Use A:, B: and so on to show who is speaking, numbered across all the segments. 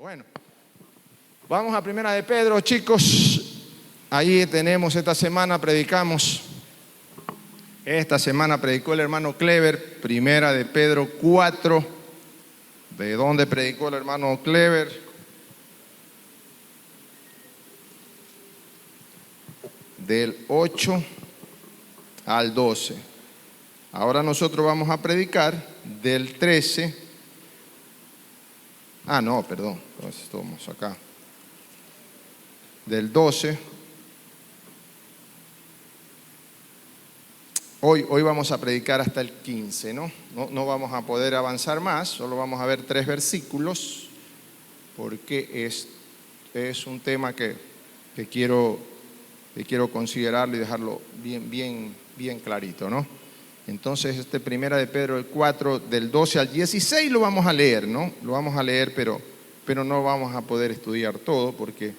A: Bueno, vamos a Primera de Pedro, chicos. Ahí tenemos, esta semana predicó el hermano Clever, Primera de Pedro 4. ¿De dónde predicó el hermano Clever? Del 8 al 12. Ahora nosotros vamos a predicar del 13. Perdón, entonces estamos acá. Del 12. Hoy vamos a predicar hasta el 15, ¿no? No vamos a poder avanzar más, solo vamos a ver 3 versículos, porque es un tema que quiero considerarlo y dejarlo bien clarito, ¿no? Entonces, Primera de Pedro el 4, del 12 al 16 lo vamos a leer, ¿no? Lo vamos a leer, pero no vamos a poder estudiar todo porque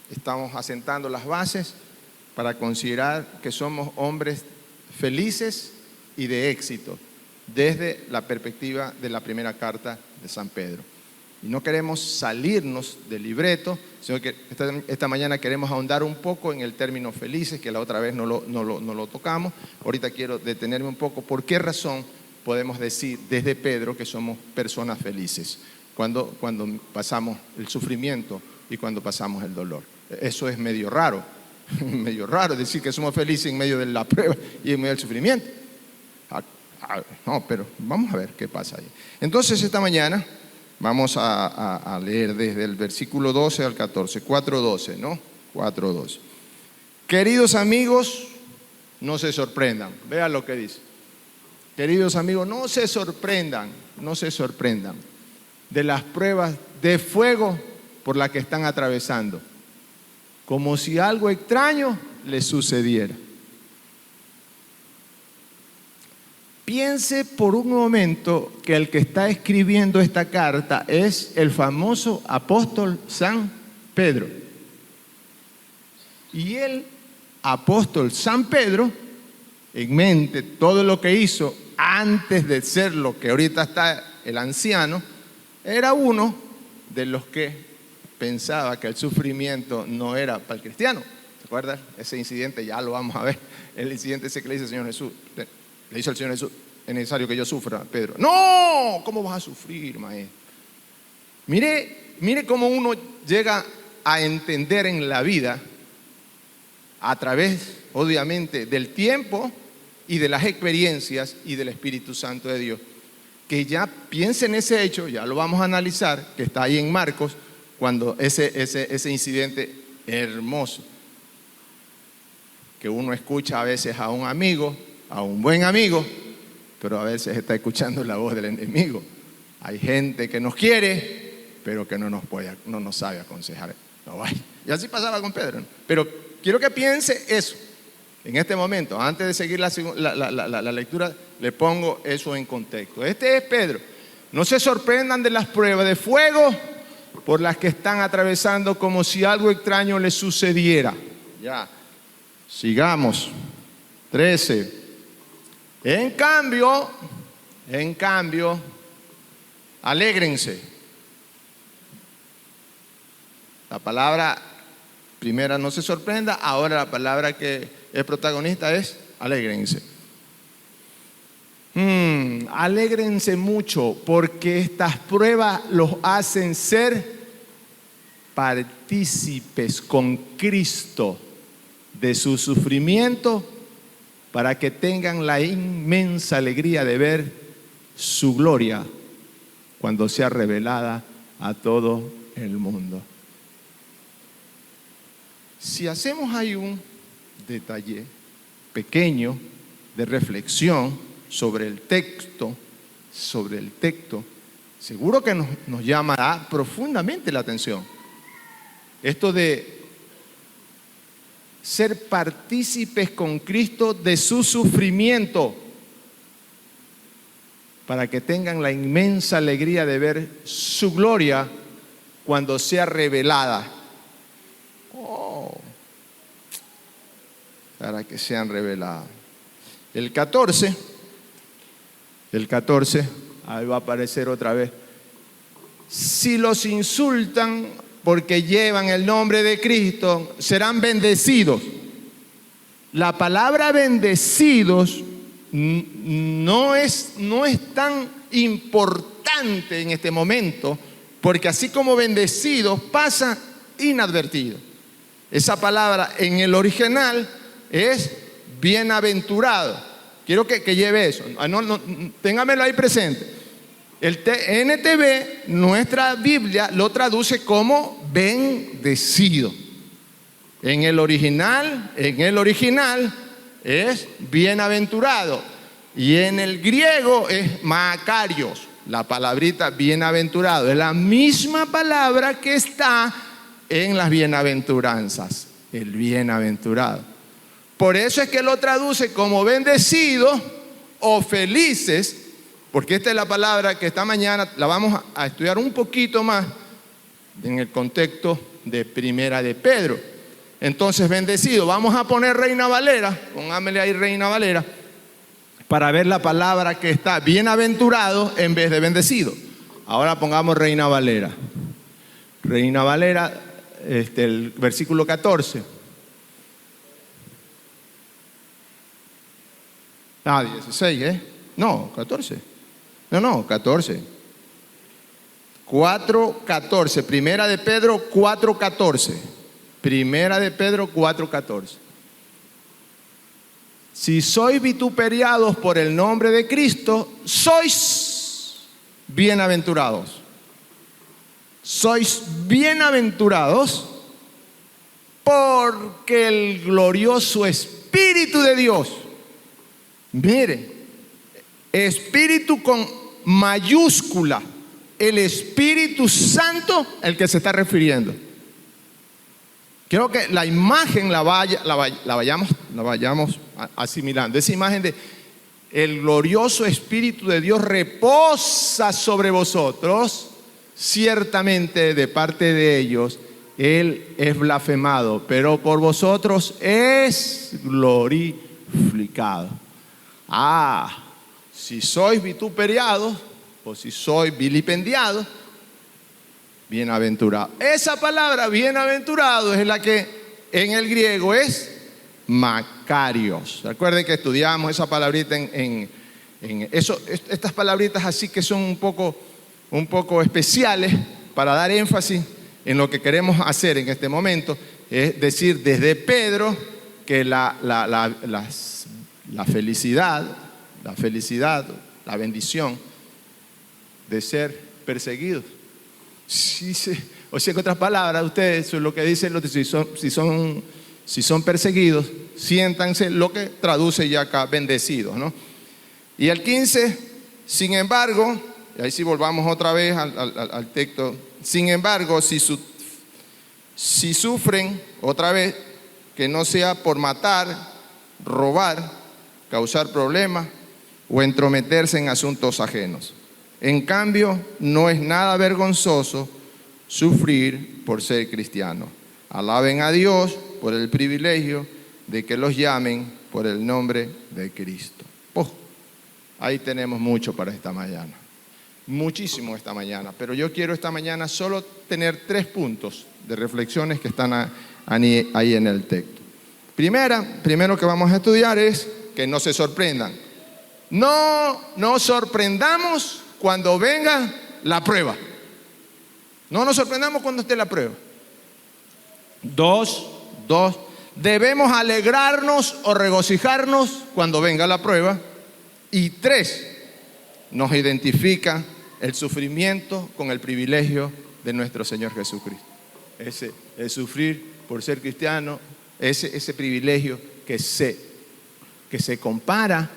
A: estamos asentando las bases para considerar que somos hombres felices y de éxito desde la perspectiva de la primera carta de San Pedro. Y no queremos salirnos del libreto, sino que esta mañana queremos ahondar un poco en el término felices, que la otra vez no lo tocamos. Ahorita quiero detenerme un poco. ¿Por qué razón podemos decir desde Pedro que somos personas felices cuando pasamos el sufrimiento y cuando pasamos el dolor? Eso es medio raro decir que somos felices en medio de la prueba y en medio del sufrimiento. No, pero vamos a ver qué pasa ahí. Entonces, esta mañana vamos a leer desde el versículo 12 al 14, 4:12, ¿no? 4:12. Queridos amigos, no se sorprendan. Vean lo que dice. Queridos amigos, no se sorprendan de las pruebas de fuego por las que están atravesando, como si algo extraño les sucediera. Piense por un momento que el que está escribiendo esta carta es el famoso apóstol San Pedro. Y el apóstol San Pedro, en mente todo lo que hizo antes de ser lo que ahorita está el anciano, era uno de los que pensaba que el sufrimiento no era para el cristiano. ¿Se acuerdan? Ese incidente ya lo vamos a ver. El incidente ese que le dice el Señor Jesús. Le dice al Señor Jesús: es necesario que yo sufra, Pedro. No, ¿cómo vas a sufrir, maestro? Mire cómo uno llega a entender en la vida a través, obviamente, del tiempo y de las experiencias y del Espíritu Santo de Dios. Que ya piense en ese hecho, ya lo vamos a analizar, que está ahí en Marcos, cuando ese incidente hermoso, que uno escucha a veces a un amigo, a un buen amigo, pero a veces está escuchando la voz del enemigo. Hay gente que nos quiere, pero que no nos sabe aconsejar. No vaya. Y así pasaba con Pedro, ¿no? Pero quiero que piense eso en este momento. Antes de seguir la lectura, le pongo eso en contexto. Este es Pedro. No se sorprendan de las pruebas de fuego por las que están atravesando, como si algo extraño les sucediera. Ya, sigamos. 13. En cambio, alégrense. La palabra primera, no se sorprenda. Ahora la palabra que es protagonista es alégrense. Alégrense mucho, porque estas pruebas los hacen ser partícipes con Cristo de su sufrimiento, para que tengan la inmensa alegría de ver su gloria cuando sea revelada a todo el mundo. Si hacemos ahí un detalle pequeño de reflexión sobre el texto, seguro que nos llamará profundamente la atención. Esto de ser partícipes con Cristo de su sufrimiento, para que tengan la inmensa alegría de ver su gloria cuando sea revelada. Para que sean reveladas. El 14, ahí va a aparecer otra vez. si los insultan porque llevan el nombre de Cristo, serán bendecidos. La palabra bendecidos no es tan importante en este momento, porque así como bendecidos pasa inadvertido. Esa palabra en el original es bienaventurado. Quiero que lleve eso. Téngamelo ahí presente. El NTV, nuestra Biblia, lo traduce como bendecido. En el original es bienaventurado. Y en el griego es makarios. La palabrita bienaventurado es la misma palabra que está en las bienaventuranzas, el bienaventurado. Por eso es que lo traduce como bendecidos o felices, porque esta es la palabra que esta mañana la vamos a estudiar un poquito más en el contexto de Primera de Pedro. Entonces, bendecido, vamos a poner Reina Valera, pongámosle ahí Reina Valera, para ver la palabra que está bienaventurado en vez de bendecido. Ahora pongamos Reina Valera. Reina Valera, el versículo 14. 16, No, 14. No, 14. 4:14. Primera de Pedro 4:14. Primera de Pedro 4:14. Si sois vituperiados por el nombre de Cristo, sois bienaventurados. Sois bienaventurados porque el glorioso Espíritu de Dios, mire, Espíritu con mayúscula, el Espíritu Santo, el que se está refiriendo. Quiero que la imagen la vayamos asimilando. Esa imagen de el glorioso Espíritu de Dios reposa sobre vosotros. Ciertamente de parte de ellos Él es blasfemado, pero por vosotros es glorificado. Si sois vituperiados o si sois vilipendiados, bienaventurado. Esa palabra bienaventurado es la que en el griego es makarios. Recuerden que estudiamos esa palabrita en eso, estas palabritas así que son un poco especiales para dar énfasis en lo que queremos hacer en este momento. Es decir, desde Pedro que la felicidad, la bendición de ser perseguidos. O sea, en otras palabras, ustedes lo que dicen, si son perseguidos, siéntanse, lo que traduce ya acá, bendecidos, ¿no? Y el 15, sin embargo, y ahí sí volvamos otra vez al texto, sin embargo, si sufren otra vez, que no sea por matar, robar, causar problemas o entrometerse en asuntos ajenos. En cambio, no es nada vergonzoso sufrir por ser cristiano. Alaben a Dios por el privilegio de que los llamen por el nombre de Cristo. Ahí tenemos mucho para esta mañana. Muchísimo esta mañana. Pero yo quiero esta mañana solo tener 3 puntos de reflexiones que están ahí en el texto. Primero que vamos a estudiar es que no se sorprendan. No nos sorprendamos cuando venga la prueba. No nos sorprendamos cuando esté la prueba. 2, debemos alegrarnos o regocijarnos cuando venga la prueba. Y 3, nos identifica el sufrimiento con el privilegio de nuestro Señor Jesucristo. El sufrir por ser cristiano, ese privilegio que se compara,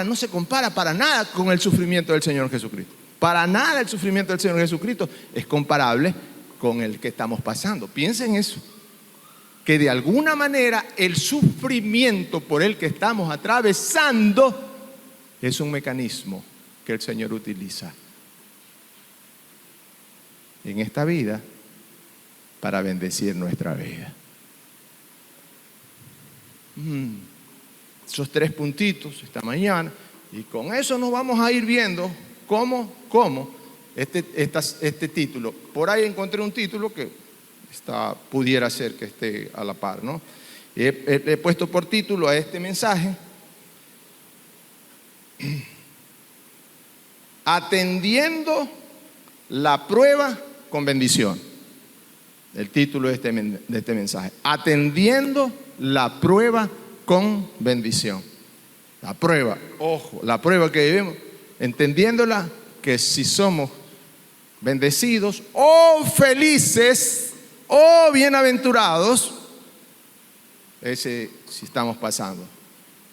A: no se compara para nada con el sufrimiento del Señor Jesucristo. Para nada el sufrimiento del Señor Jesucristo es comparable con el que estamos pasando. Piensen eso, que de alguna manera el sufrimiento por el que estamos atravesando es un mecanismo que el Señor utiliza en esta vida para bendecir nuestra vida. Esos 3 puntitos esta mañana, y con eso nos vamos a ir viendo cómo este título. Por ahí encontré un título que pudiera ser que esté a la par, ¿no? He puesto por título a este mensaje: Atendiendo la prueba con bendición. El título de este mensaje: Atendiendo la prueba con bendición. La prueba, ojo, la prueba que vivimos, entendiéndola, que si somos bendecidos o felices o bienaventurados, ese si estamos pasando.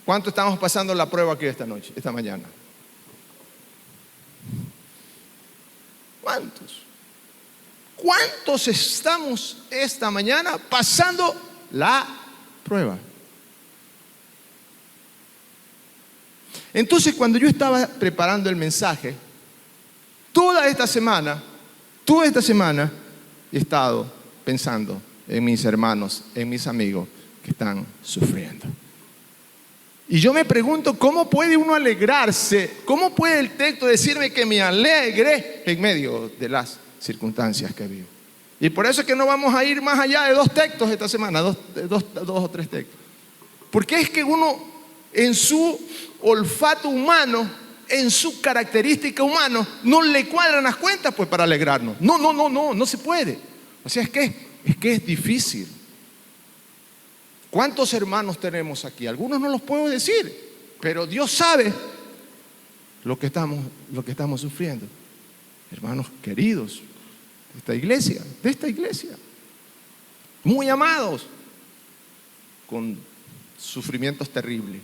A: ¿Cuánto estamos pasando la prueba aquí esta mañana? ¿Cuántos? ¿Cuántos estamos esta mañana pasando la prueba? Entonces, cuando yo estaba preparando el mensaje, toda esta semana, he estado pensando en mis hermanos, en mis amigos que están sufriendo. Y yo me pregunto, ¿cómo puede uno alegrarse? ¿Cómo puede el texto decirme que me alegre en medio de las circunstancias que vivo? Y por eso es que no vamos a ir más allá de 2 textos esta semana, dos o 3 textos. Porque es que uno, en su olfato humano, en su característica humana, no le cuadran las cuentas pues para alegrarnos. No se puede. O sea, es que es difícil. ¿Cuántos hermanos tenemos aquí? Algunos no los puedo decir, pero Dios sabe lo que estamos sufriendo. Hermanos queridos de esta iglesia, muy amados, con sufrimientos terribles.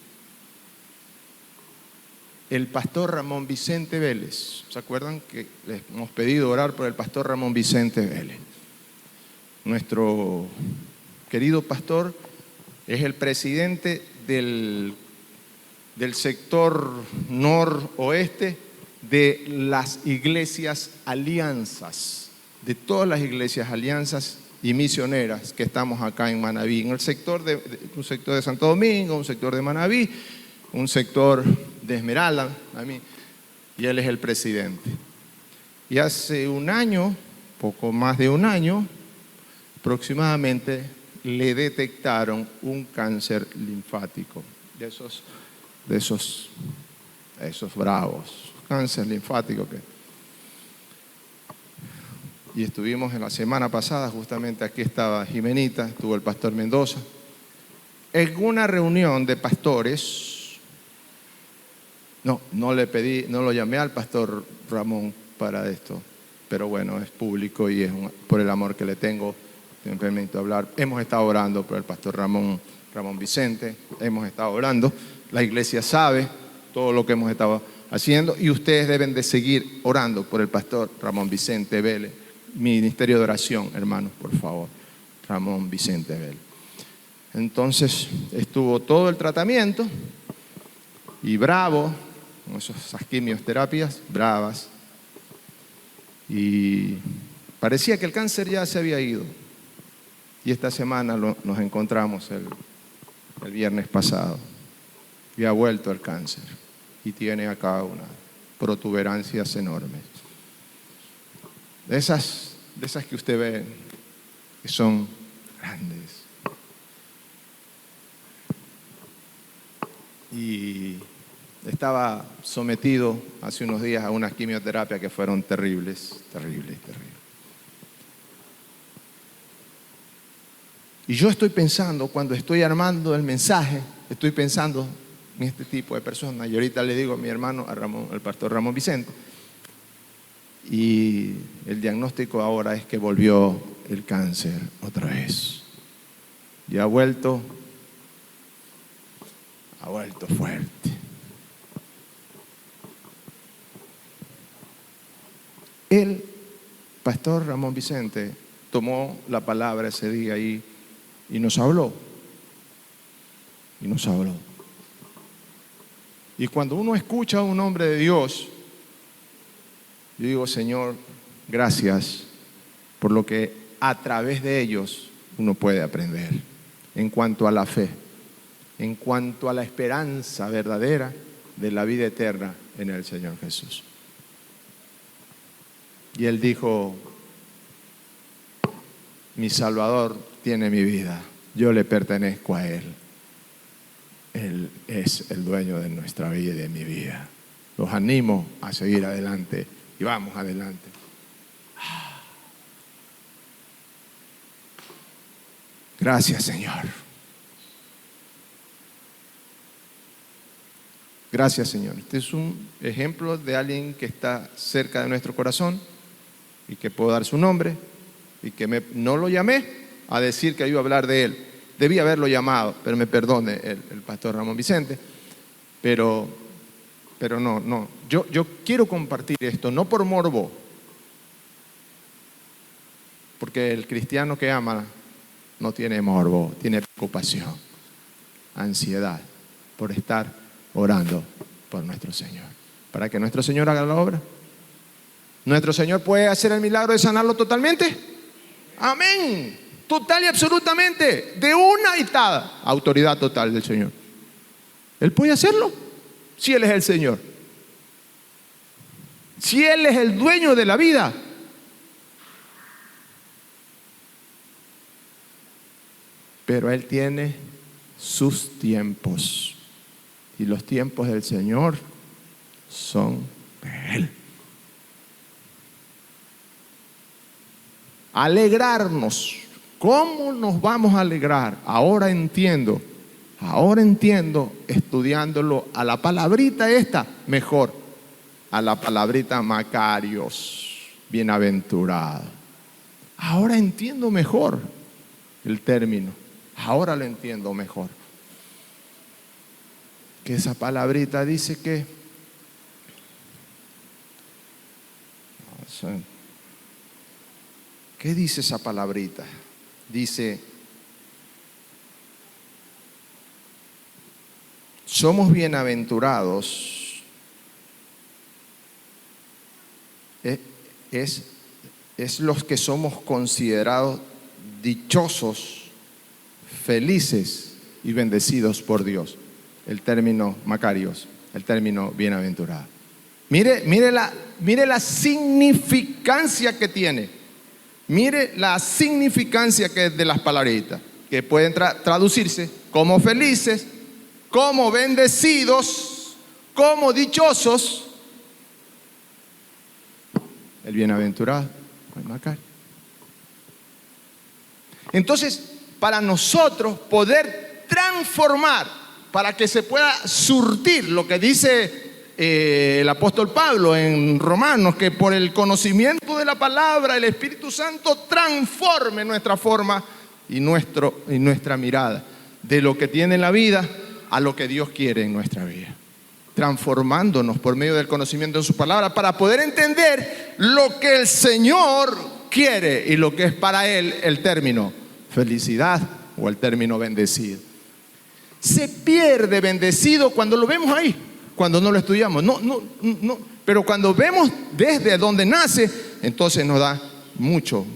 A: El pastor Ramón Vicente Vélez, ¿se acuerdan que les hemos pedido orar por el pastor Ramón Vicente Vélez? Nuestro querido pastor es el presidente del sector noroeste de las iglesias alianzas, de todas las iglesias alianzas y misioneras que estamos acá en Manabí, en el sector un sector de Santo Domingo, un sector de Manabí, un sector de Esmeralda, y él es el presidente. Y hace un año, poco más de un año aproximadamente, le detectaron un cáncer linfático, de esos bravos, cáncer linfático y estuvimos en la semana pasada, justamente aquí estaba Jimenita, estuvo el pastor Mendoza, en una reunión de pastores. No le pedí, no lo llamé al pastor Ramón para esto, pero bueno, es público y es por el amor que le tengo. Me permito hablar. Hemos estado orando por el pastor Ramón Vicente, hemos estado orando. La iglesia sabe todo lo que hemos estado haciendo y ustedes deben de seguir orando por el pastor Ramón Vicente Vélez. Ministerio de oración, hermanos, por favor. Ramón Vicente Vélez. Entonces estuvo todo el tratamiento y bravo, con esas quimioterapias bravas, y parecía que el cáncer ya se había ido. Y esta semana nos encontramos el viernes pasado y ha vuelto el cáncer y tiene acá unas protuberancias enormes. De esas que usted ve que son grandes. Y estaba sometido hace unos días a unas quimioterapias que fueron terribles. Y yo estoy pensando, cuando estoy armando el mensaje, estoy pensando en este tipo de personas. Y ahorita le digo a mi hermano, al pastor Ramón Vicente, y el diagnóstico ahora es que volvió el cáncer otra vez. Y ha vuelto fuerte. El pastor Ramón Vicente tomó la palabra ese día y nos habló. Y cuando uno escucha a un hombre de Dios, yo digo, Señor, gracias por lo que a través de ellos uno puede aprender en cuanto a la fe, en cuanto a la esperanza verdadera de la vida eterna en el Señor Jesús. Y él dijo: mi Salvador tiene mi vida, yo le pertenezco a Él. Él es el dueño de nuestra vida y de mi vida. Los animo a seguir adelante y vamos adelante. Gracias, Señor. Gracias, Señor. Este es un ejemplo de alguien que está cerca de nuestro corazón y que puedo dar su nombre y que no lo llamé a decir que iba a hablar de él. Debí haberlo llamado, pero me perdone el pastor Ramón Vicente. Pero no. Yo quiero compartir esto, no por morbo, porque el cristiano que ama no tiene morbo, tiene preocupación, ansiedad por estar orando por nuestro Señor, para que nuestro Señor haga la obra. ¿Nuestro Señor puede hacer el milagro de sanarlo totalmente? Amén, total y absolutamente, de una itada, autoridad total del Señor. ¿Él puede hacerlo? Si Él es el Señor, si Él es el dueño de la vida. Pero Él tiene sus tiempos. Y los tiempos del Señor son de Él. Alegrarnos. ¿Cómo nos vamos a alegrar? Ahora entiendo, estudiándolo a la palabrita esta, mejor, a la palabrita Macarios, bienaventurado. Ahora entiendo mejor el término. Ahora lo entiendo mejor. Que esa palabrita dice que ¿qué dice esa palabrita? Dice: somos bienaventurados. Es los que somos considerados dichosos, felices y bendecidos por Dios. El término Macarios, el término bienaventurado. Mire la significancia que tiene. Mire la significancia que es de las palabritas, que pueden traducirse como felices, como bendecidos, como dichosos. El bienaventurado, el Macario. Entonces, para nosotros poder transformar, para que se pueda surtir lo que dice el apóstol Pablo en Romanos, que por el conocimiento de la palabra el Espíritu Santo transforme nuestra forma y nuestra mirada de lo que tiene la vida a lo que Dios quiere en nuestra vida, transformándonos por medio del conocimiento de su palabra para poder entender lo que el Señor quiere y lo que es para Él el término felicidad o el término bendecido. Se pierde bendecido cuando lo vemos ahí, cuando no lo estudiamos. No. Pero cuando vemos desde donde nace, entonces nos da mucho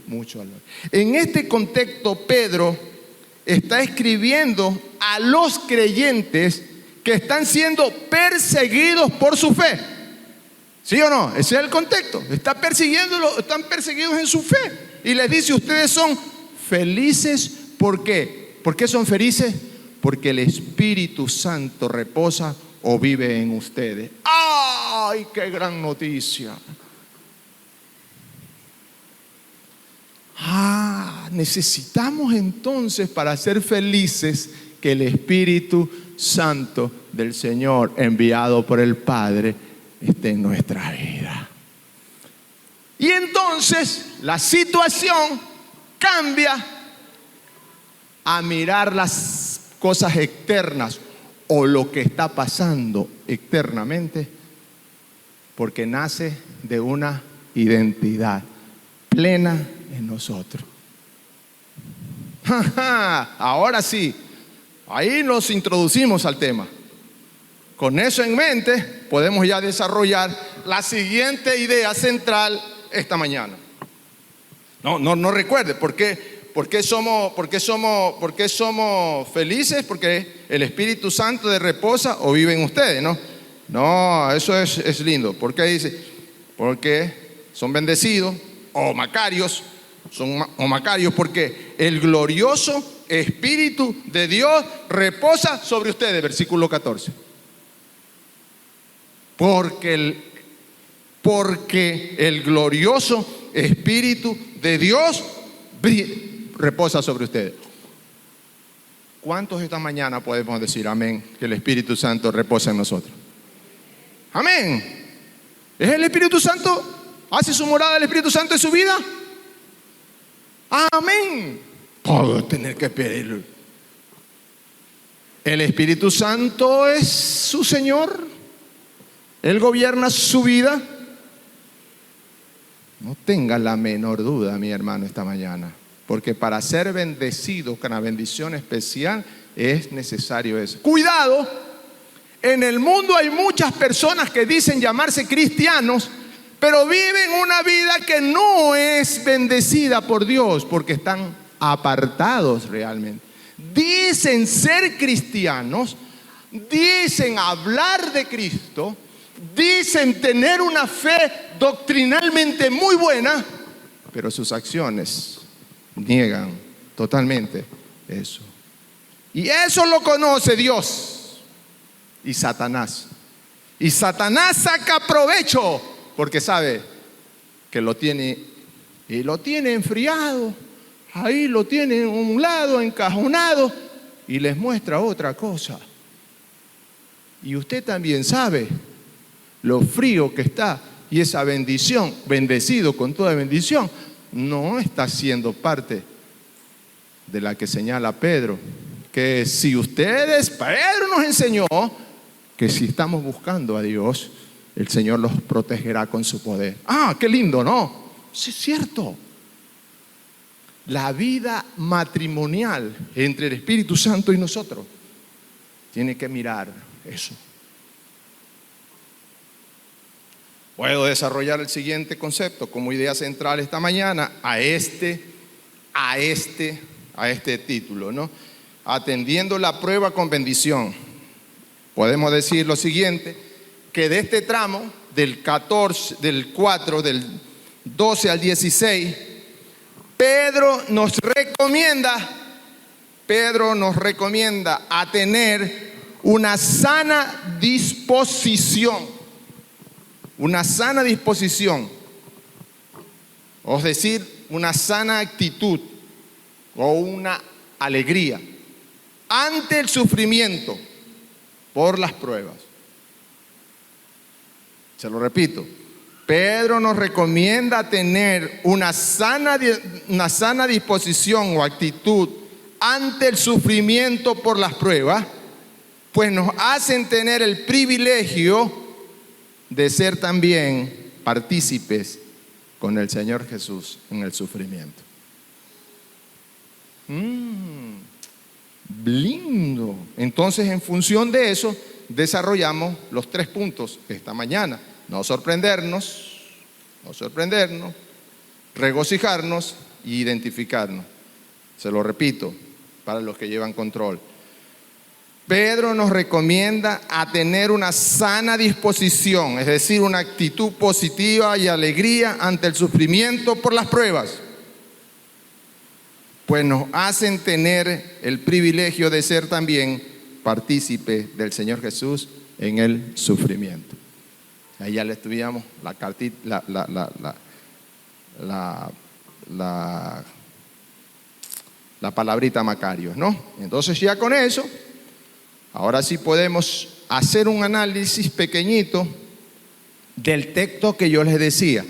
A: valor. En este contexto, Pedro está escribiendo a los creyentes que están siendo perseguidos por su fe. ¿Sí o no? Ese es el contexto. Están perseguidos en su fe. Y les dice: ustedes son felices. ¿Por qué? ¿Por qué son felices? Porque el Espíritu Santo reposa o vive en ustedes. ¡Ay, qué gran noticia! Necesitamos entonces, para ser felices, que el Espíritu Santo del Señor, enviado por el Padre, esté en nuestra vida. Y entonces la situación cambia a mirar las cosas externas o lo que está pasando externamente, porque nace de una identidad plena en nosotros. Ahora sí, ahí nos introducimos al tema. Con eso en mente podemos ya desarrollar la siguiente idea central esta mañana. No recuerde, ¿por qué somos felices? Porque el Espíritu Santo de reposa o vive en ustedes, ¿no? No, eso es lindo. ¿Por qué dice? Porque son bendecidos o macarios, o macarios porque el glorioso Espíritu de Dios reposa sobre ustedes, versículo 14. Porque el glorioso Espíritu de Dios reposa sobre ustedes. ¿Cuántos esta mañana podemos decir amén? Que el Espíritu Santo reposa en nosotros. Amén. ¿Es el Espíritu Santo? ¿Hace su morada el Espíritu Santo en su vida? Amén. Puedo tener que pedirlo. El Espíritu Santo es su Señor. Él gobierna su vida. No tenga la menor duda, mi hermano, esta mañana. Porque para ser bendecido con la bendición especial es necesario eso. Cuidado, en el mundo hay muchas personas que dicen llamarse cristianos, pero viven una vida que no es bendecida por Dios porque están apartados realmente. Dicen ser cristianos, dicen hablar de Cristo, dicen tener una fe doctrinalmente muy buena, pero sus acciones niegan totalmente eso. Y eso lo conoce Dios y Satanás. Y Satanás saca provecho porque sabe que lo tiene y lo tiene enfriado. Ahí lo tiene en un lado, encajonado, y les muestra otra cosa. Y usted también sabe lo frío que está, y esa bendición, bendecido con toda bendición, no está siendo parte de la que señala Pedro. Que si ustedes, Pedro nos enseñó que si estamos buscando a Dios, el Señor los protegerá con su poder. Ah, qué lindo, ¿no? Sí, es cierto. La vida matrimonial entre el Espíritu Santo y nosotros tiene que mirar eso. Puedo desarrollar el siguiente concepto como idea central esta mañana a este título, ¿no? Atendiendo la prueba con bendición. Podemos decir lo siguiente, que de este tramo del 4, del 12 al 16, Pedro nos recomienda a tener una sana disposición. Una sana disposición, es decir, una sana actitud o una alegría ante el sufrimiento por las pruebas. Se lo repito, Pedro nos recomienda tener una sana disposición o actitud ante el sufrimiento por las pruebas, pues nos hacen tener el privilegio de ser también partícipes con el Señor Jesús en el sufrimiento. Lindo. Entonces, en función de eso, desarrollamos los 3 puntos esta mañana. No sorprendernos, regocijarnos y identificarnos. Se lo repito, para los que llevan control. Pedro nos recomienda a tener una sana disposición, es decir, una actitud positiva y alegría ante el sufrimiento por las pruebas, pues nos hacen tener el privilegio de ser también partícipes del Señor Jesús en el sufrimiento. Ahí ya le estudiamos la palabrita Macarios, ¿no? Entonces ya con eso, ahora sí podemos hacer un análisis pequeñito del texto que yo les decía,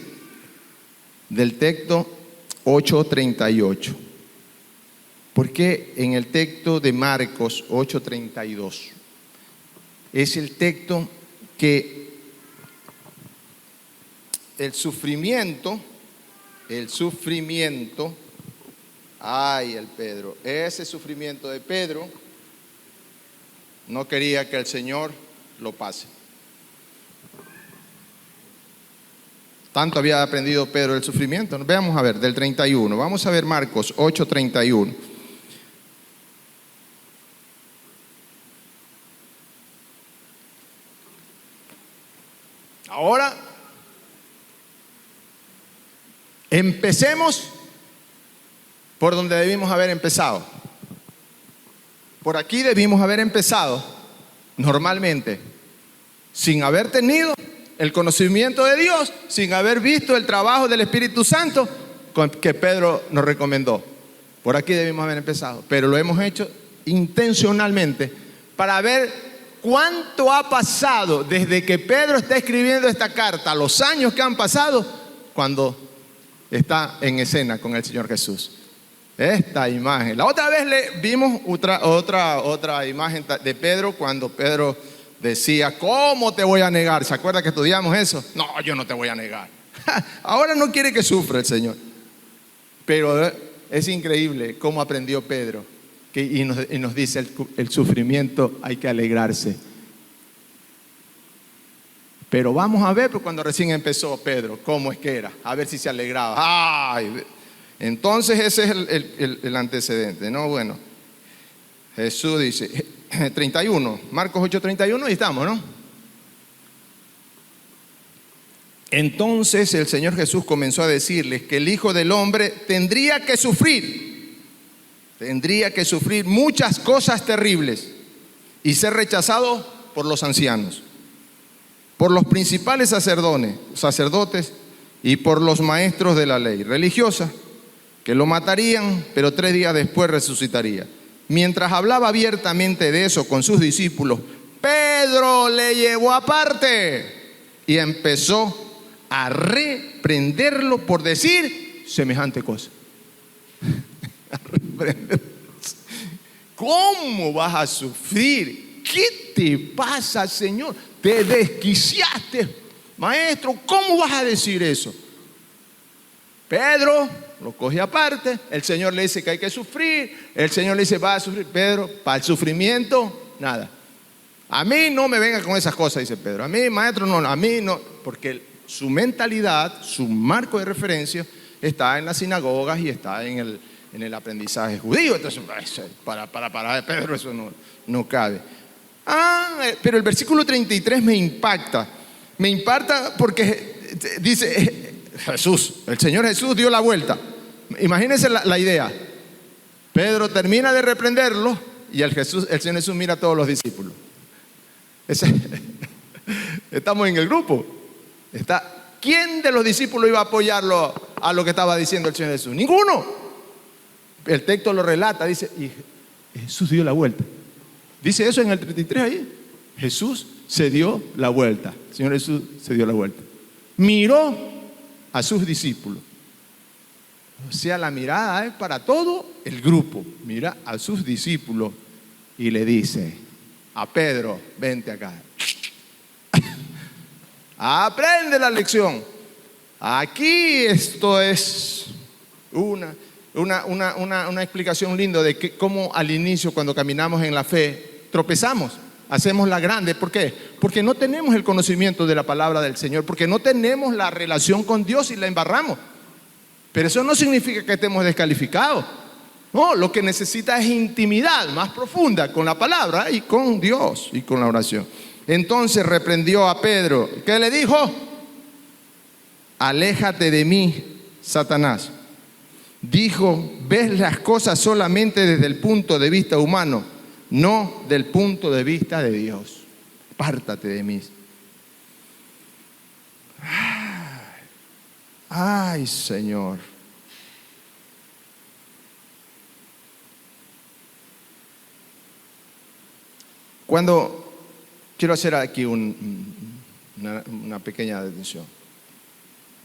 A: del texto 8:38. Porque en el texto de Marcos 8:32 es el texto que el sufrimiento, ese sufrimiento de Pedro no quería que el Señor lo pase. Tanto había aprendido Pedro del sufrimiento. Veamos a ver, del 31. Vamos a ver Marcos 8:31. Ahora, Empecemos por donde debimos haber empezado. Por aquí debimos haber empezado normalmente, sin haber tenido el conocimiento de Dios, sin haber visto el trabajo del Espíritu Santo que Pedro nos recomendó. Por aquí debimos haber empezado, pero lo hemos hecho intencionalmente para ver cuánto ha pasado desde que Pedro está escribiendo esta carta, los años que han pasado cuando está en escena con el Señor Jesús. Esta imagen. La otra vez vimos otra imagen de Pedro cuando Pedro decía, ¿cómo te voy a negar? ¿Se acuerda que estudiamos eso? No, yo no te voy a negar. Ahora no quiere que sufra el Señor. Pero es increíble cómo aprendió Pedro. Y nos dice, el sufrimiento hay que alegrarse. Pero vamos a ver, pues, cuando recién empezó Pedro, cómo es que era. A ver si se alegraba. ¡Ay! Entonces ese es el antecedente, ¿no? Bueno, Jesús dice, 31, Marcos 8:31, ahí estamos, ¿no? Entonces el Señor Jesús comenzó a decirles que el Hijo del Hombre tendría que sufrir muchas cosas terribles y ser rechazado por los ancianos, por los principales sacerdotes y por los maestros de la ley religiosa, que lo matarían, pero 3 días después resucitaría. Mientras hablaba abiertamente de eso con sus discípulos, Pedro le llevó aparte y empezó a reprenderlo por decir semejante cosa. ¿Cómo vas a sufrir? ¿Qué te pasa, Señor? Te desquiciaste, maestro. ¿Cómo vas a decir eso? Pedro lo coge aparte, el Señor le dice que hay que sufrir, el Señor le dice va a sufrir. Pedro, para el sufrimiento, nada. A mí no me venga con esas cosas, dice Pedro. A mí, maestro, no, a mí no. Porque su mentalidad, su marco de referencia está en las sinagogas y está en el aprendizaje judío. Entonces, para Pedro eso no cabe. Pero el versículo 33 me impacta. Me impacta porque dice, el Señor Jesús dio la vuelta. Imagínense la idea. Pedro termina de reprenderlo y el Señor Jesús mira a todos los discípulos. Estamos en el grupo. ¿Quién de los discípulos iba a apoyarlo a lo que estaba diciendo el Señor Jesús? Ninguno. El texto lo relata, dice, y Jesús dio la vuelta. Dice eso en el 33 ahí. Jesús se dio la vuelta. El Señor Jesús se dio la vuelta. Miró a sus discípulos. O sea, la mirada es para todo el grupo. Mira a sus discípulos y le dice a Pedro, vente acá. Aprende la lección. Aquí esto es una explicación linda de cómo al inicio, cuando caminamos en la fe, tropezamos, hacemos la grande. ¿Por qué? Porque no tenemos el conocimiento de la palabra del Señor, porque no tenemos la relación con Dios y la embarramos. Pero eso no significa que estemos descalificados. No, lo que necesita es intimidad más profunda con la palabra y con Dios y con la oración. Entonces reprendió a Pedro. ¿Qué le dijo? Aléjate de mí, Satanás. Dijo, ves las cosas solamente desde el punto de vista humano, no del punto de vista de Dios. Apártate de mí. Ay, Señor. Quiero hacer aquí una pequeña detención.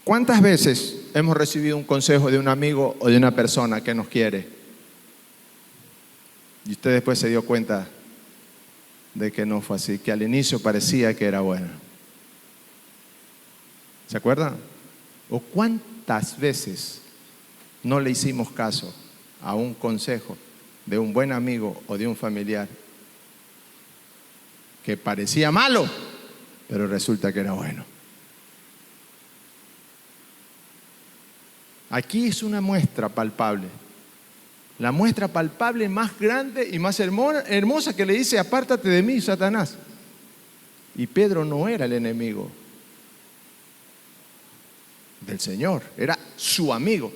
A: ¿Cuántas veces hemos recibido un consejo de un amigo o de una persona que nos quiere y usted después se dio cuenta de que no fue así, que al inicio parecía que era bueno? ¿Se acuerdan? ¿O cuántas veces no le hicimos caso a un consejo de un buen amigo o de un familiar que parecía malo, pero resulta que era bueno? Aquí es una muestra palpable. La muestra palpable más grande y más hermosa, que le dice, apártate de mí, Satanás. Y Pedro no era el enemigo del Señor, era su amigo.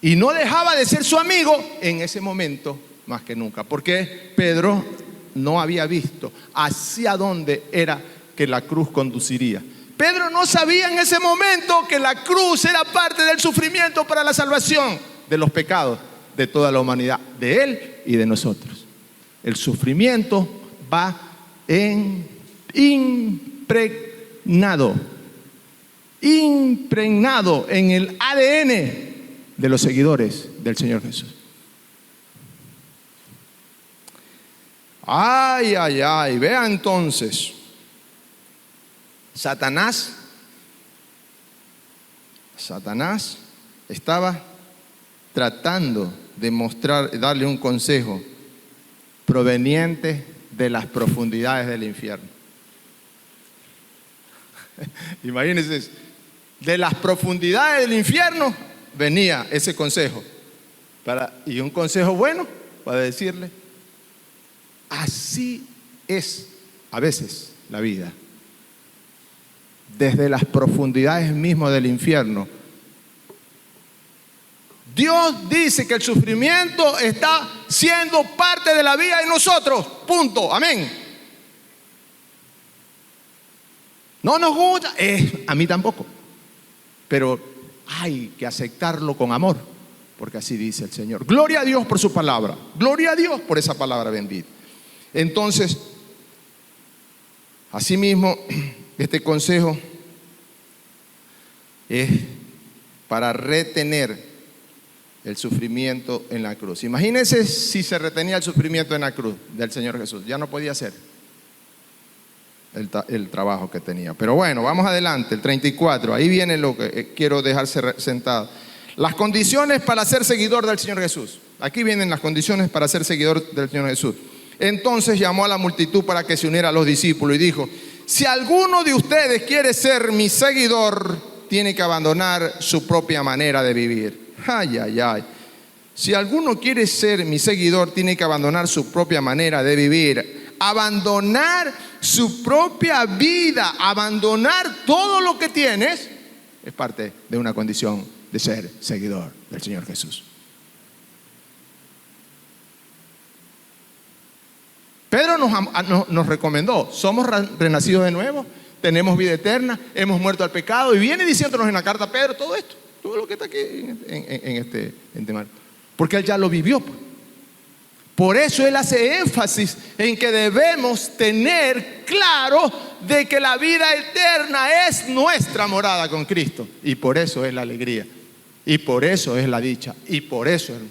A: Y no dejaba de ser su amigo en ese momento más que nunca, porque Pedro no había visto hacia dónde era que la cruz conduciría. Pedro no sabía en ese momento que la cruz era parte del sufrimiento para la salvación de los pecados de toda la humanidad, de él y de nosotros. El sufrimiento va impregnado en el ADN de los seguidores del Señor Jesús. Ay, ay, ay, vea entonces, Satanás estaba tratando de darle un consejo proveniente de las profundidades del infierno. Imagínense, de las profundidades del infierno venía ese consejo, y un consejo bueno para decirle: así es a veces la vida. Desde las profundidades mismas del infierno, Dios dice que el sufrimiento está siendo parte de la vida de nosotros. Punto. Amén. No nos gusta, a mí tampoco. Pero hay que aceptarlo con amor, porque así dice el Señor. Gloria a Dios por su palabra. Gloria a Dios por esa palabra bendita. Entonces, asimismo, este consejo es para retener el sufrimiento en la cruz. Imagínense si se retenía el sufrimiento en la cruz del Señor Jesús. Ya no podía hacer el trabajo que tenía. Pero bueno, vamos adelante, el 34. Ahí viene lo que quiero dejarse sentado. Las condiciones para ser seguidor del Señor Jesús. Aquí vienen las condiciones para ser seguidor del Señor Jesús. Entonces llamó a la multitud para que se uniera a los discípulos y dijo: si alguno de ustedes quiere ser mi seguidor, tiene que abandonar su propia manera de vivir. Ay, ay, ay. Si alguno quiere ser mi seguidor, tiene que abandonar su propia manera de vivir. Abandonar su propia vida, abandonar todo lo que tienes, es parte de una condición de ser seguidor del Señor Jesús. Pedro nos recomendó: somos renacidos de nuevo, tenemos vida eterna, hemos muerto al pecado, y viene diciéndonos en la carta Pedro todo esto, todo lo que está aquí en este tema, porque él ya lo vivió. Por eso él hace énfasis en que debemos tener claro de que la vida eterna es nuestra morada con Cristo, y por eso es la alegría, y por eso es la dicha, y por eso es,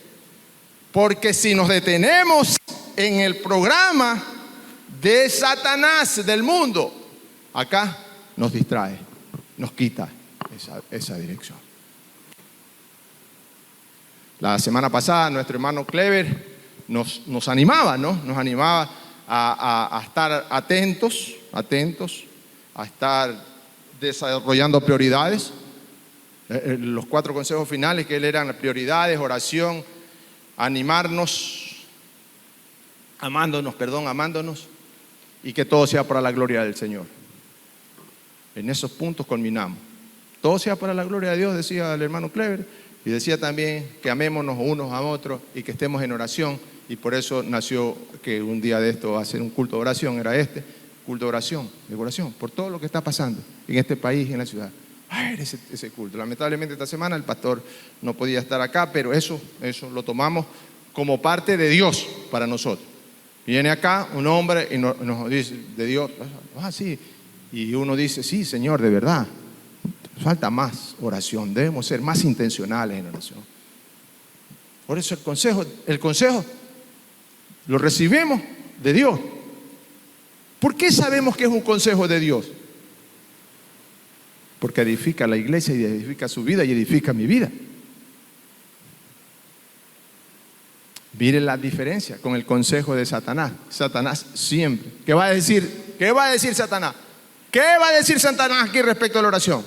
A: porque si nos detenemos en el programa de Satanás, del mundo, acá nos distrae, nos quita esa dirección. La semana pasada nuestro hermano Clever nos animaba, ¿no? Nos animaba a estar atentos, a estar desarrollando prioridades. Los 4 consejos finales que él eran prioridades, oración, amándonos, y que todo sea para la gloria del Señor. En esos puntos culminamos. Todo sea para la gloria de Dios, decía el hermano Clever, y decía también que amémonos unos a otros y que estemos en oración, y por eso nació que un día de esto va a ser un culto de oración, era culto de oración, por todo lo que está pasando en este país y en la ciudad. Ese culto. Lamentablemente esta semana el pastor no podía estar acá, pero eso lo tomamos como parte de Dios para nosotros. Viene acá un hombre y nos dice de Dios, sí, y uno dice: sí, Señor, de verdad, falta más oración, debemos ser más intencionales en oración. Por eso el consejo lo recibimos de Dios. ¿Por qué sabemos que es un consejo de Dios? Porque edifica la iglesia y edifica su vida y edifica mi vida. Miren la diferencia con el consejo de Satanás. Satanás siempre. ¿Qué va a decir? ¿Qué va a decir Satanás? ¿Qué va a decir Satanás aquí respecto a la oración?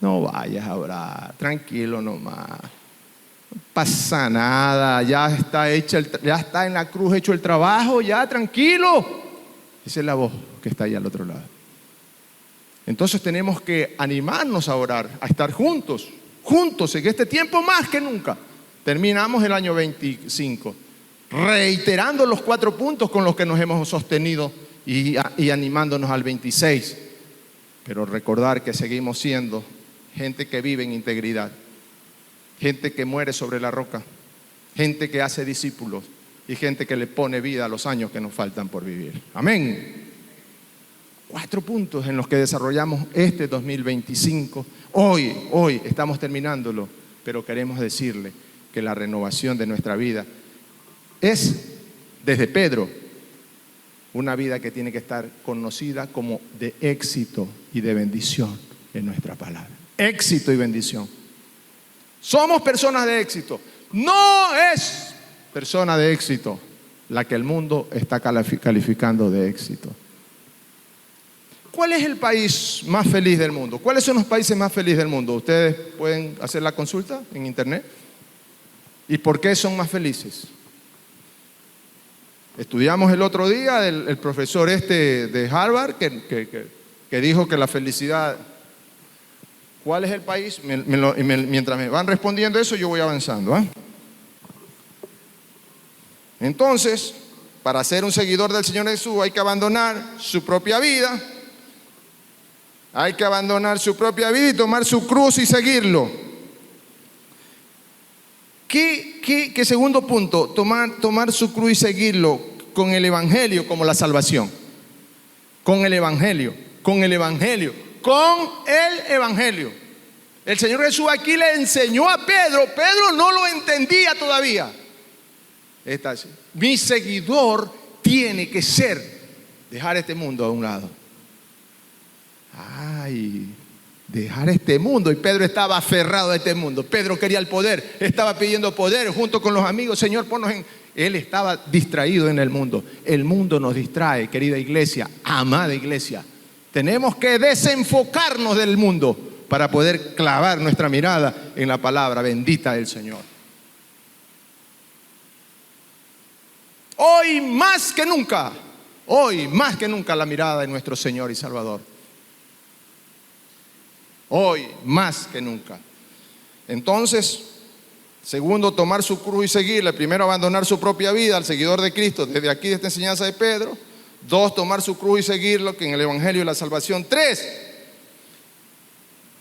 A: No vayas a orar, tranquilo nomás. No pasa nada, ya está en la cruz hecho el trabajo, ya tranquilo. Esa es la voz que está ahí al otro lado. Entonces tenemos que animarnos a orar, a estar juntos en este tiempo más que nunca. Terminamos el año 25, reiterando los 4 puntos con los que nos hemos sostenido y animándonos al 26. Pero recordar que seguimos siendo gente que vive en integridad, gente que muere sobre la roca, gente que hace discípulos y gente que le pone vida a los años que nos faltan por vivir. Amén. 4 puntos en los que desarrollamos este 2025. Hoy estamos terminándolo, pero queremos decirle que la renovación de nuestra vida es, desde Pedro, una vida que tiene que estar conocida como de éxito y de bendición en nuestra palabra. Éxito y bendición. Somos personas de éxito. No es persona de éxito la que el mundo está calificando de éxito. ¿Cuál es el país más feliz del mundo? ¿Cuáles son los países más felices del mundo? Ustedes pueden hacer la consulta en internet. ¿Y por qué son más felices? Estudiamos el otro día el profesor de Harvard que dijo que la felicidad... ¿Cuál es el país? Mientras me van respondiendo eso, yo voy avanzando. Entonces, para ser un seguidor del Señor Jesús hay que abandonar su propia vida. Hay que abandonar su propia vida y tomar su cruz y seguirlo. ¿Qué segundo punto? Tomar su cruz y seguirlo con el Evangelio como la salvación. Con el Evangelio. El Señor Jesús aquí le enseñó a Pedro. Pedro no lo entendía todavía. Mi seguidor tiene que ser dejar este mundo a un lado. Dejar este mundo. Y Pedro estaba aferrado a este mundo. Pedro quería el poder, estaba pidiendo poder junto con los amigos. Señor, ponnos en... Él estaba distraído en el mundo. El mundo nos distrae, querida iglesia, amada iglesia. Tenemos que desenfocarnos del mundo para poder clavar nuestra mirada en la palabra bendita del Señor. Hoy más que nunca la mirada de nuestro Señor y Salvador. Hoy más que nunca. Entonces, segundo, tomar su cruz y seguirle. Primero, abandonar su propia vida al seguidor de Cristo, desde aquí de esta enseñanza de Pedro. 2, tomar su cruz y seguirlo, que en el Evangelio de la salvación.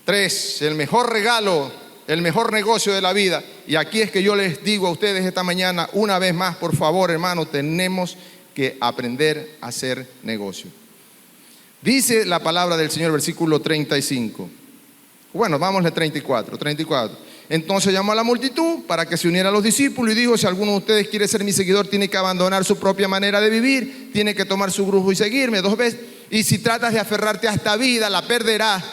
A: 3, el mejor regalo, el mejor negocio de la vida. Y aquí es que yo les digo a ustedes esta mañana, una vez más, por favor, hermano, tenemos que aprender a hacer negocio. Dice la palabra del Señor, versículo 35. Bueno, vamos al 34. Entonces llamó a la multitud para que se uniera a los discípulos y dijo: si alguno de ustedes quiere ser mi seguidor, tiene que abandonar su propia manera de vivir, tiene que tomar su cruz y seguirme. 2 veces. Y si tratas de aferrarte a esta vida, la perderás.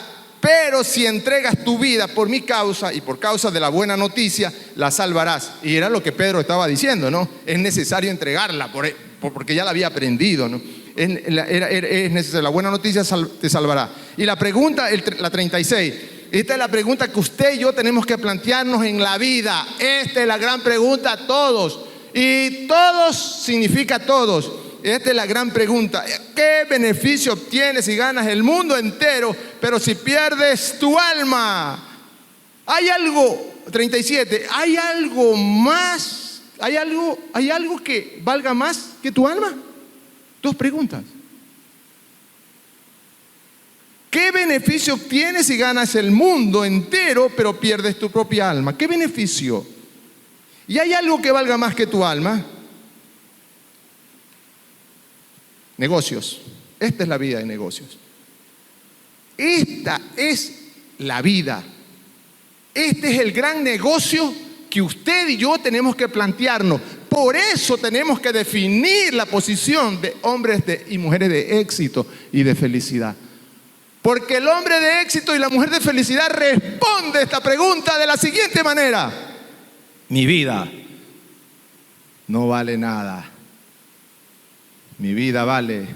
A: Pero si entregas tu vida por mi causa y por causa de la buena noticia, la salvarás. Y era lo que Pedro estaba diciendo, ¿no? Es necesario entregarla porque ya la había aprendido, ¿no? Es necesario, la buena noticia te salvará. Y la pregunta, la 36, esta es la pregunta que usted y yo tenemos que plantearnos en la vida. Esta es la gran pregunta a todos. Y todos significa todos. Esta es la gran pregunta. ¿Qué beneficio obtienes si ganas el mundo entero, pero si pierdes tu alma? Hay algo, 37, ¿hay algo más? ¿Hay algo que valga más que tu alma? 2 preguntas. ¿Qué beneficio obtienes si ganas el mundo entero, pero pierdes tu propia alma? ¿Qué beneficio? ¿Y hay algo que valga más que tu alma? Negocios. Esta es la vida de negocios. Esta es la vida. Este es el gran negocio que usted y yo tenemos que plantearnos. Por eso tenemos que definir la posición de hombres y mujeres de éxito y de felicidad. Porque el hombre de éxito y la mujer de felicidad responde esta pregunta de la siguiente manera: mi vida no vale nada. Mi vida vale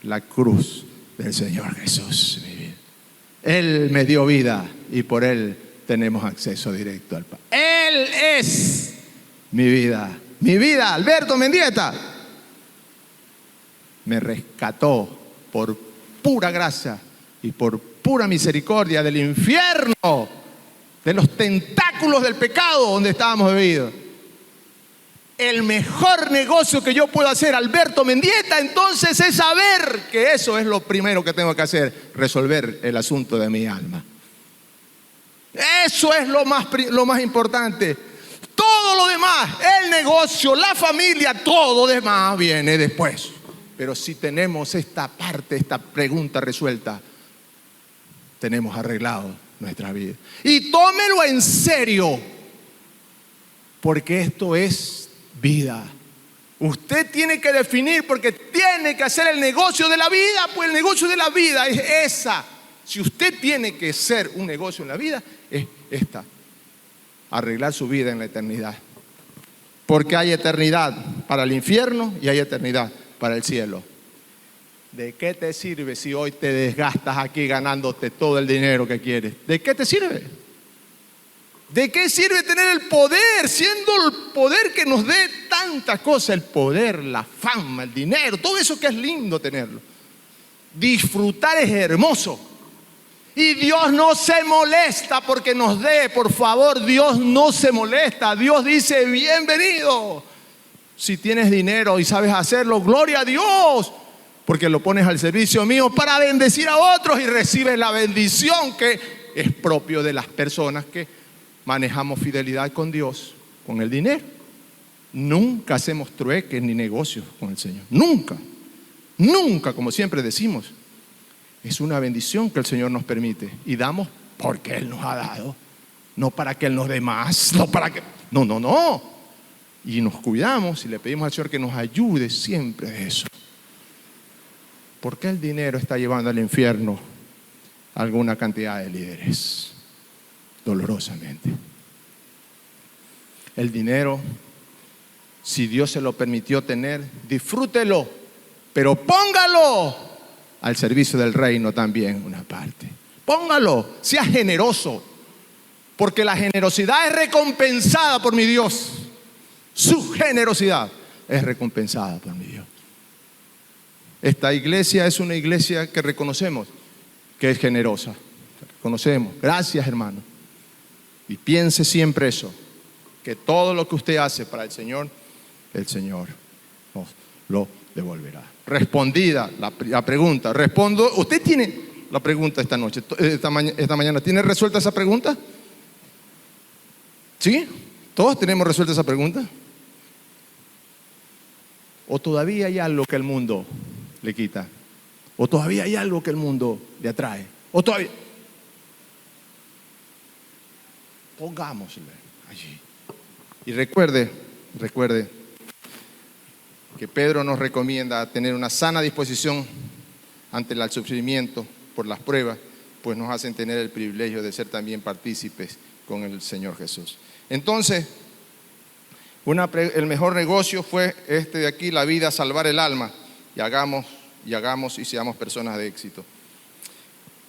A: la cruz del Señor Jesús. Él me dio vida y por Él tenemos acceso directo al Padre. Él es mi vida. Mi vida, Alberto Mendieta, me rescató por pura gracia y por pura misericordia del infierno, de los tentáculos del pecado donde estábamos bebidos. El mejor negocio que yo puedo hacer, Alberto Mendieta, entonces es saber que eso es lo primero que tengo que hacer, resolver el asunto de mi alma. Eso es lo más importante. Todo lo demás, el negocio, la familia, todo lo demás viene después. Pero si tenemos esta parte, esta pregunta resuelta, tenemos arreglado nuestra vida. Y tómelo en serio, porque esto es vida. Usted tiene que definir, porque tiene que hacer el negocio de la vida, pues el negocio de la vida es esa. Si usted tiene que ser un negocio en la vida, es esta: arreglar su vida en la eternidad. Porque hay eternidad para el infierno y hay eternidad para el cielo. ¿De qué te sirve si hoy te desgastas aquí ganándote todo el dinero que quieres? ¿De qué te sirve? ¿De qué sirve tener el poder, siendo el poder que nos dé tantas cosas? El poder, la fama, el dinero, todo eso que es lindo tenerlo. Disfrutar es hermoso. Y Dios no se molesta porque nos dé, por favor, Dios no se molesta. Dios dice, bienvenido. Si tienes dinero y sabes hacerlo, gloria a Dios, porque lo pones al servicio mío para bendecir a otros y recibes la bendición que es propio de las personas que manejamos fidelidad con Dios, con el dinero. Nunca hacemos trueques ni negocios con el Señor. Nunca, nunca, como siempre decimos. Es una bendición que el Señor nos permite y damos porque Él nos ha dado. No para que Él nos dé más, no para que... No. Y nos cuidamos y le pedimos al Señor que nos ayude siempre de eso. ¿Por qué el dinero está llevando al infierno a alguna cantidad de líderes? Dolorosamente. El dinero, si Dios se lo permitió tener, disfrútelo, pero póngalo al servicio del reino también, una parte. Póngalo, sea generoso, porque la generosidad es recompensada por mi Dios. Su generosidad es recompensada por mi Dios. Esta iglesia es una iglesia que reconocemos que es generosa. Reconocemos. Gracias, hermano. Y piense siempre eso, que todo lo que usted hace para el Señor nos lo devolverá. Respondida la pregunta. Respondo. ¿Usted tiene la pregunta esta noche, esta mañana? ¿Tiene resuelta esa pregunta? ¿Sí? ¿Todos tenemos resuelta esa pregunta? ¿O todavía hay algo que el mundo le quita? ¿O todavía hay algo que el mundo le atrae? ¿O todavía? Pongámosle allí. Y recuerde que Pedro nos recomienda tener una sana disposición ante el sufrimiento por las pruebas, pues nos hacen tener el privilegio de ser también partícipes con el Señor Jesús. Entonces, el mejor negocio fue este de aquí, la vida, salvar el alma, y hagamos y seamos personas de éxito.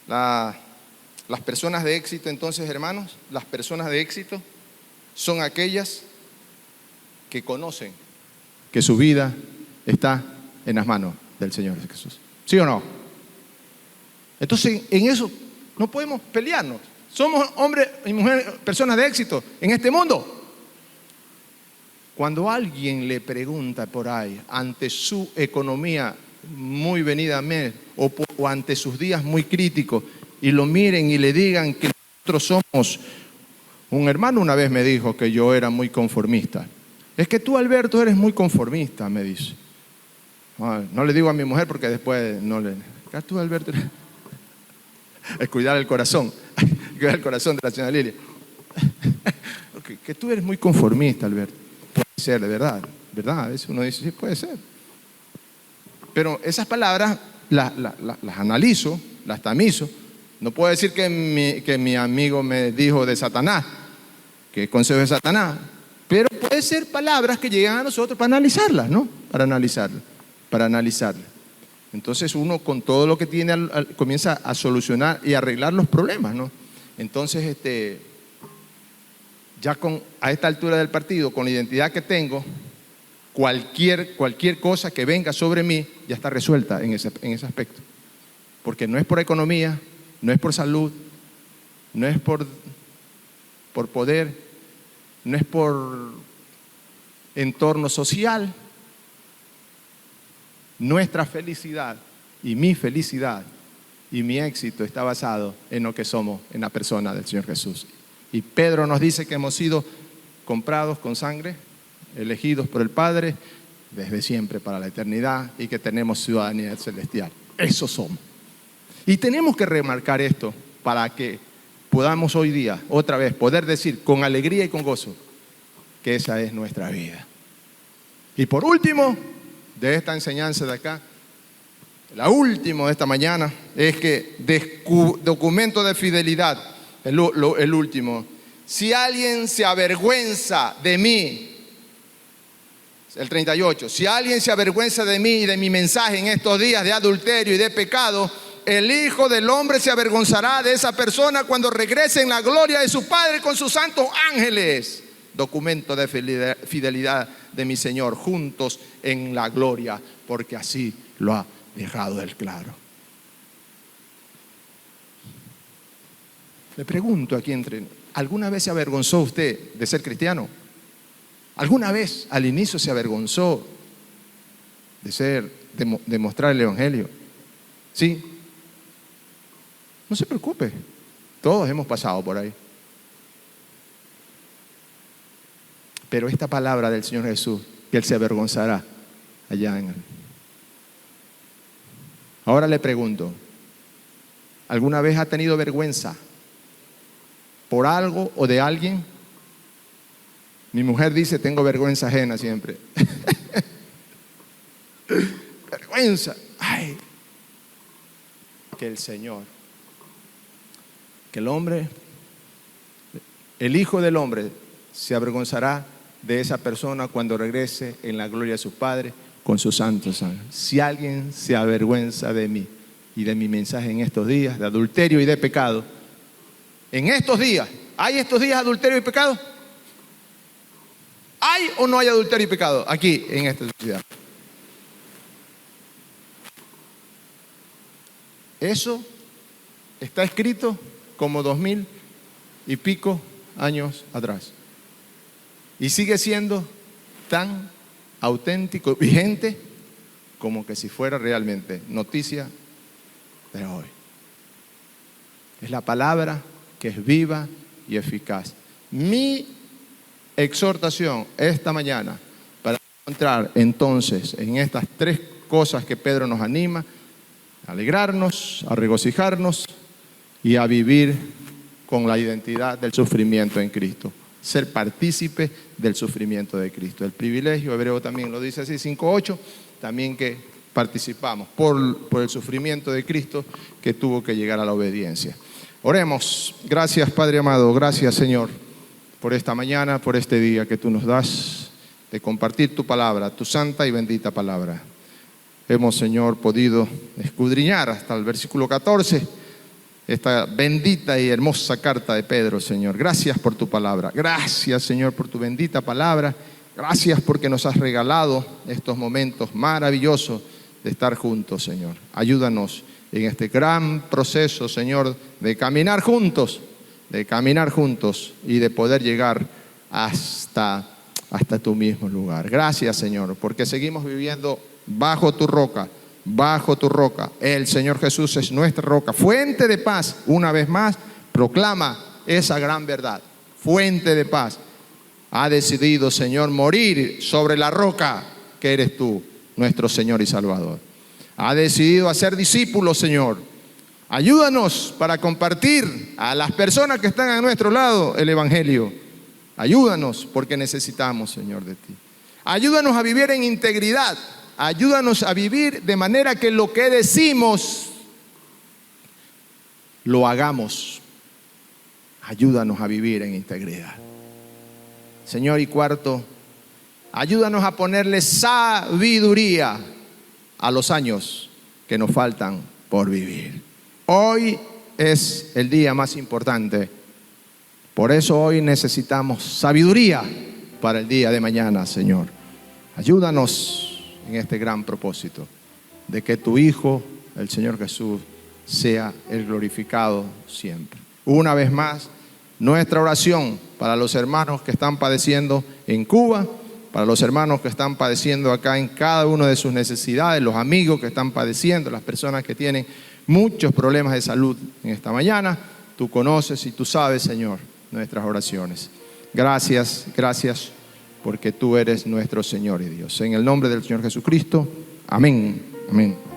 A: Las personas de éxito, entonces, hermanos, las personas de éxito son aquellas que conocen que su vida está en las manos del Señor Jesús. ¿Sí o no? Entonces, en eso no podemos pelearnos. Somos hombres y mujeres, personas de éxito en este mundo. Cuando alguien le pregunta por ahí, ante su economía muy venida a mes, o ante sus días muy críticos, y lo miren y le digan que nosotros somos... Un hermano una vez me dijo que yo era muy conformista. Es que tú, Alberto, eres muy conformista, me dice. No le digo a mi mujer porque después no le... Tú, Alberto, es cuidar el corazón. Cuidar el corazón de la señora Lilia. Que tú eres muy conformista, Alberto. Puede ser, de verdad. ¿Verdad? A veces uno dice, sí, puede ser. Pero esas palabras las analizo, las tamizo. No puedo decir que mi amigo me dijo de Satanás, que es consejo de Satanás, pero puede ser palabras que llegan a nosotros para analizarlas, ¿no? Para analizarlas. Entonces uno con todo lo que tiene comienza a solucionar y arreglar los problemas, ¿no? Entonces, ya a esta altura del partido, con la identidad que tengo, cualquier cosa que venga sobre mí ya está resuelta en ese aspecto. Porque no es por economía, No es por salud, no es por poder, no es por entorno social. Nuestra felicidad y mi felicidad y mi éxito está basado en lo que somos, en la persona del Señor Jesús. Y Pedro nos dice que hemos sido comprados con sangre, elegidos por el Padre desde siempre para la eternidad, y que tenemos ciudadanía celestial. Eso somos. Y tenemos que remarcar esto para que podamos hoy día, otra vez, poder decir con alegría y con gozo que esa es nuestra vida. Y por último, de esta enseñanza de acá, la última de esta mañana, es que documento de fidelidad, el último. Si alguien se avergüenza de mí, el 38, si alguien se avergüenza de mí y de mi mensaje en estos días de adulterio y de pecado, el Hijo del Hombre se avergonzará de esa persona cuando regrese en la gloria de su Padre con sus santos ángeles. Documento de fidelidad de mi Señor, juntos en la gloria, porque así lo ha dejado Él claro. Le pregunto aquí ¿alguna vez se avergonzó usted de ser cristiano? ¿Alguna vez al inicio se avergonzó de mostrar el Evangelio? Sí. No se preocupe, todos hemos pasado por ahí. Pero esta palabra del Señor Jesús, que Él se avergonzará allá en Él. Ahora le pregunto, ¿alguna vez ha tenido vergüenza por algo o de alguien? Mi mujer dice, tengo vergüenza ajena siempre. Vergüenza. Ay. Que el Señor, que el hombre, el Hijo del Hombre, se avergonzará de esa persona cuando regrese en la gloria de su Padre con sus santos ángeles. Si alguien se avergüenza de mí y de mi mensaje en estos días de adulterio y de pecado, en estos días, ¿hay estos días adulterio y pecado? ¿Hay o no hay adulterio y pecado aquí en esta sociedad? Eso está escrito como 2000 y pico años atrás. Y sigue siendo tan auténtico, vigente, como que si fuera realmente noticia de hoy. Es la palabra que es viva y eficaz. Mi exhortación esta mañana, para encontrar entonces en estas tres cosas que Pedro nos anima, a alegrarnos, a regocijarnos y a vivir con la identidad del sufrimiento en Cristo. Ser partícipe del sufrimiento de Cristo. El privilegio, Hebreo también lo dice así, 5:8, también que participamos por el sufrimiento de Cristo que tuvo que llegar a la obediencia. Oremos. Gracias, Padre amado, gracias, Señor, por esta mañana, por este día que tú nos das de compartir tu palabra, tu santa y bendita palabra. Hemos, Señor, podido escudriñar hasta el versículo 14, esta bendita y hermosa carta de Pedro, Señor. Gracias por tu palabra. Gracias, Señor, por tu bendita palabra. Gracias porque nos has regalado estos momentos maravillosos de estar juntos, Señor. Ayúdanos en este gran proceso, Señor, de caminar juntos y de poder llegar hasta tu mismo lugar. Gracias, Señor, porque seguimos viviendo bajo tu roca. El Señor Jesús es nuestra roca, fuente de paz. Una vez más, proclama esa gran verdad, fuente de paz. Ha decidido, Señor, morir sobre la roca que eres tú, nuestro Señor y Salvador. Ha decidido hacer discípulos, Señor. Ayúdanos para compartir a las personas que están a nuestro lado el Evangelio. Ayúdanos porque necesitamos, Señor, de ti. Ayúdanos a vivir en integridad. Ayúdanos a vivir de manera que lo que decimos lo hagamos. Ayúdanos a vivir en integridad. Señor, y cuarto, ayúdanos a ponerle sabiduría a los años que nos faltan por vivir. Hoy es el día más importante. Por eso hoy necesitamos sabiduría para el día de mañana, Señor. Ayúdanos en este gran propósito de que tu Hijo, el Señor Jesús, sea el glorificado siempre. Una vez más, nuestra oración para los hermanos que están padeciendo en Cuba, para los hermanos que están padeciendo acá en cada una de sus necesidades, los amigos que están padeciendo, las personas que tienen muchos problemas de salud en esta mañana. Tú conoces y tú sabes, Señor, nuestras oraciones. Gracias, gracias, porque tú eres nuestro Señor y Dios. En el nombre del Señor Jesucristo, amén, amén.